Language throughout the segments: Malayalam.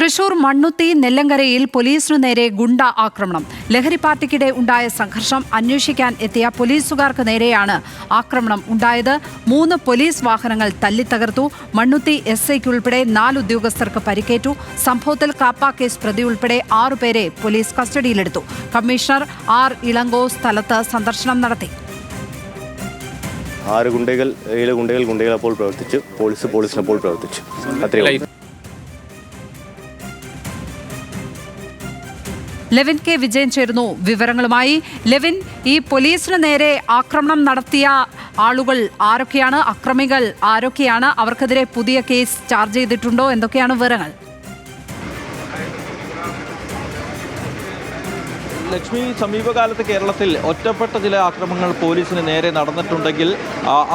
തൃശൂർ മണ്ണുത്തി നെല്ലങ്കരയിൽ പോലീസിനു നേരെ ഗുണ്ട ആക്രമണം. ലഹരി പാർട്ടിക്കിടെ ഉണ്ടായ സംഘർഷം അന്വേഷിക്കാൻ എത്തിയ പോലീസുകാർക്ക് നേരെയാണ് ആക്രമണം ഉണ്ടായത്. 3 പോലീസ് വാഹനങ്ങൾ തല്ലിത്തകർത്തു. മണ്ണുത്തി SIക്കുൾപ്പെടെ 4 ഉദ്യോഗസ്ഥർക്ക് പരിക്കേറ്റു. സംഭവത്തിൽ കാപ്പ കേസ് പ്രതി ഉൾപ്പെടെ 6 പേരെ പോലീസ് കസ്റ്റഡിയിലെടുത്തു. Commissioner R. ഇളങ്കോ സ്ഥലത്ത് സന്ദർശനം നടത്തി. 6 ഗുണ്ടകൾ അപ്പോൾ പ്രവർത്തിച്ചു. പോലീസിനപ്പോൾ പ്രവർത്തിച്ചു. അത്രയും. Levin K. വിജയൻ ചേരുന്നു വിവരങ്ങളുമായി. ലെവിൻ, ഈ പോലീസിന് നേരെ ആക്രമണം നടത്തിയ ആളുകൾ ആരൊക്കെയാണ്? അക്രമികൾ ആരൊക്കെയാണ്? അവർക്കെതിരെ പുതിയ കേസ് ചാർജ് ചെയ്തിട്ടുണ്ടോ? എന്തൊക്കെയാണ് വിവരങ്ങൾ? ലക്ഷ്മി, സമീപകാലത്ത് കേരളത്തിൽ ഒറ്റപ്പെട്ട ചില ആക്രമണങ്ങൾ പോലീസിന് നേരെ നടന്നിട്ടുണ്ടെങ്കിൽ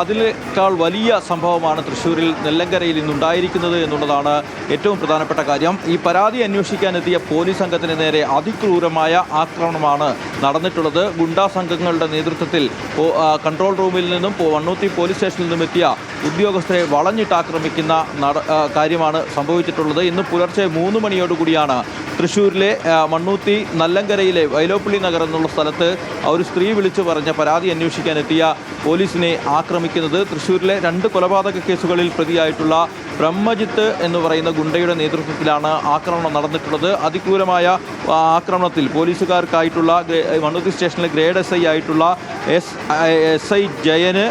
അതിനേക്കാൾ വലിയ സംഭവമാണ് തൃശ്ശൂരിൽ നെല്ലങ്കരയിൽ ഇന്നുണ്ടായിരിക്കുന്നത് എന്നുള്ളതാണ് ഏറ്റവും പ്രധാനപ്പെട്ട കാര്യം. ഈ പരാതി അന്വേഷിക്കാനെത്തിയ പോലീസ് സംഘത്തിന് നേരെ അതിക്രൂരമായ ആക്രമണമാണ് നടന്നിട്ടുള്ളത്. ഗുണ്ടാ സംഘങ്ങളുടെ നേതൃത്വത്തിൽ കൺട്രോൾ റൂമിൽ നിന്നും മണ്ണുത്തി പോലീസ് സ്റ്റേഷനിൽ നിന്നും എത്തിയ ഉദ്യോഗസ്ഥരെ വളഞ്ഞിട്ട് ആക്രമിക്കുന്ന കാര്യമാണ് സംഭവിച്ചിട്ടുള്ളത്. ഇന്ന് പുലർച്ചെ 3 മണിയോടുകൂടിയാണ് തൃശ്ശൂരിലെ മണ്ണുത്തി നല്ലങ്കരയിലെ വൈലോപ്പള്ളി നഗർ എന്നുള്ള സ്ഥലത്ത് ഒരു സ്ത്രീ വിളിച്ചു പറഞ്ഞ പരാതി അന്വേഷിക്കാനെത്തിയ പോലീസിനെ ആക്രമിക്കുന്നത്. തൃശ്ശൂരിലെ 2 കൊലപാതക കേസുകളിൽ പ്രതിയായിട്ടുള്ള ബ്രഹ്മജിത്ത് എന്ന് പറയുന്ന ഗുണ്ടയുടെ നേതൃത്വത്തിലാണ് ആക്രമണം നടന്നിട്ടുള്ളത്. അതിക്രൂരമായ ആക്രമണത്തിൽ പോലീസുകാർക്കായിട്ടുള്ള മണ്ണുത്തി സ്റ്റേഷനിലെ ഗ്രേഡ് SI ആയിട്ടുള്ള SI ജയന്,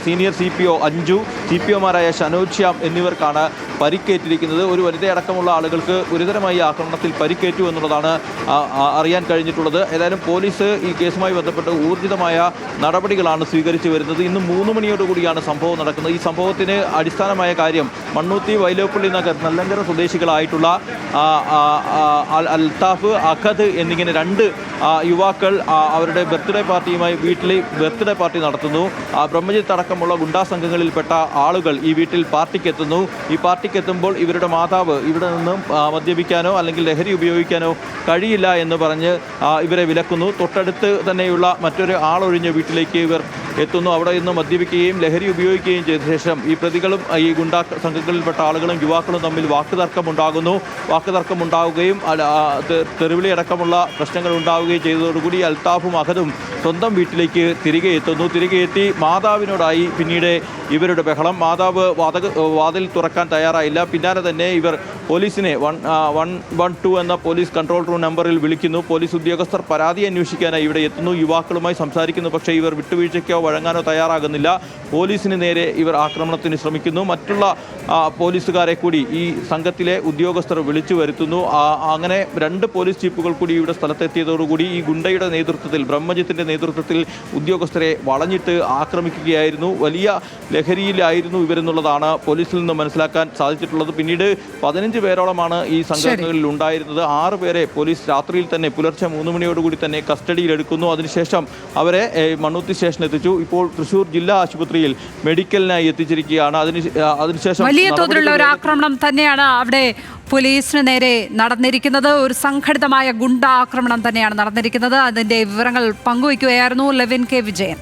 സീനിയർ CPO അഞ്ജു, CPOമാരായ ഷനോജ് ശ്യാം എന്നിവർക്കാണ് പരിക്കേറ്റിരിക്കുന്നത്. ഒരു വനിതയടക്കമുള്ള ആളുകൾക്ക് ഗുരുതരമായി ആക്രമണത്തിൽ പരിക്കേറ്റു എന്നുള്ളതാണ് അറിയാൻ കഴിഞ്ഞിട്ടുള്ളത്. ഏതായാലും പോലീസ് ഈ കേസുമായി ബന്ധപ്പെട്ട് ഊർജിതമായ നടപടികളാണ് സ്വീകരിച്ചു വരുന്നത്. ഇന്ന് 3 മണിയോടുകൂടിയാണ് സംഭവം നടക്കുന്നത്. ഈ സംഭവത്തിന് അടിസ്ഥാനമായ കാര്യം മണ്ണുത്തി വൈലോപ്പള്ളി നഗർ നെല്ലങ്കര സ്വദേശികളായിട്ടുള്ള അൽത്താഫ്, അഖദ് എന്നിങ്ങനെ 2 യുവാക്കൾ അവരുടെ ബർത്ത്ഡേ പാർട്ടിയുമായി വീട്ടിൽ ബർത്ത്ഡേ പാർട്ടി നടത്തുന്നു. ബ്രഹ്മജിത്ത് അടക്കമുള്ള ഗുണ്ടാ സംഘങ്ങളിൽപ്പെട്ട ആളുകൾ ഈ വീട്ടിൽ പാർട്ടിക്കെത്തുന്നു. ഈ പാർട്ടിക്കെത്തുമ്പോൾ ഇവരുടെ മാതാവ് ഇവിടെ നിന്നും മദ്യപിക്കാനോ അല്ലെങ്കിൽ ലഹരി ഉപയോഗിക്കാനോ കഴിയില്ല എന്ന് പറഞ്ഞ് ഇവരെ വിലക്കുന്നു. തൊട്ടടുത്ത് തന്നെയുള്ള മറ്റൊരു ആളൊഴിഞ്ഞ വീട്ടിലേക്ക് ഇവർ എത്തുന്നു. അവിടെ നിന്ന് മദ്യപിക്കുകയും ലഹരി ഉപയോഗിക്കുകയും ചെയ്ത ശേഷം ഈ പ്രതികളും ഈ ഗുണ്ടാ സംഘങ്ങളിൽപ്പെട്ട ആളുകളും യുവാക്കളും തമ്മിൽ വാക്കുതർക്കമുണ്ടാവുകയും തെരുവിളി അടക്കമുള്ള പ്രശ്നങ്ങൾ ഉണ്ടാവുകയും ചെയ്തതോടുകൂടി അൽത്താഫും അഖദും സ്വന്തം വീട്ടിലേക്ക് തിരികെ എത്തി മാതാവിനോടായി പിന്നീട് ഇവരുടെ ബഹളം. മാതാവ് വാതിൽ തുറക്കാൻ തയ്യാറായില്ല. പിന്നാലെ തന്നെ ഇവർ പോലീസിനെ 112 എന്ന പോലീസ് കൺട്രോൾ റൂം നമ്പറിൽ വിളിക്കുന്നു. പോലീസ് ഉദ്യോഗസ്ഥർ പരാതി അന്വേഷിക്കാനായി ഇവിടെ എത്തുന്നു. യുവാക്കളുമായി സംസാരിക്കുന്നു. പക്ഷേ ഇവർ വിട്ടുവീഴ്ചയ്ക്കോ വഴങ്ങാനോ തയ്യാറാകുന്നില്ല. പോലീസിന് നേരെ ഇവർ ആക്രമണത്തിന് ശ്രമിക്കുന്നു. മറ്റുള്ള പോലീസുകാരെ കൂടി ഈ സംഘത്തിലെ ഉദ്യോഗസ്ഥർ വിളിച്ചു വരുത്തുന്നു. അങ്ങനെ 2 പോലീസ് ജീപ്പുകൾ കൂടി ഇവിടെ സ്ഥലത്തെത്തിയതോടുകൂടി ഈ ഗുണ്ടയുടെ നേതൃത്വത്തിൽ, ബ്രഹ്മജിത്തിൻ്റെ നേതൃത്വത്തിൽ ഉദ്യോഗസ്ഥരെ വളഞ്ഞിട്ട് ആക്രമിക്കുകയായിരുന്നു. വലിയ ലഹരിയിലായിരുന്നു ഇവരെന്നുള്ളതാണ് പോലീസിൽ നിന്ന് മനസ്സിലാക്കാൻ സാധിച്ചിട്ടുള്ളത്. പിന്നീട് 15 പേരോളമാണ് ഈ സംഘങ്ങളിൽ ഉണ്ടായിരുന്നത്. 6 പേരെ പോലീസ് രാത്രിയിൽ തന്നെ പുലർച്ചെ 3 മണിയോടുകൂടി തന്നെ കസ്റ്റഡിയിലെടുക്കുന്നു. അതിനുശേഷം അവരെ മണ്ണുത്തി സ്റ്റേഷനിൽ എത്തിച്ചു. ഇപ്പോൾ തൃശ്ശൂർ ജില്ലാ ആശുപത്രിയിൽ മെഡിക്കലിനായി എത്തിച്ചിരിക്കുകയാണ്. അതിനുശേഷം വലിയ തോതിലുള്ള ഒരു ആക്രമണം തന്നെയാണ് അവിടെ പോലീസിന് നേരെ നടന്നിരിക്കുന്നത്. ഒരു സംഘടിതമായ ഗുണ്ട ആക്രമണം തന്നെയാണ് നടന്നിരിക്കുന്നത്. അതിന്റെ വിവരങ്ങൾ പങ്കുവയ്ക്കുകയായിരുന്നു ലെവിൻ K. വിജയൻ.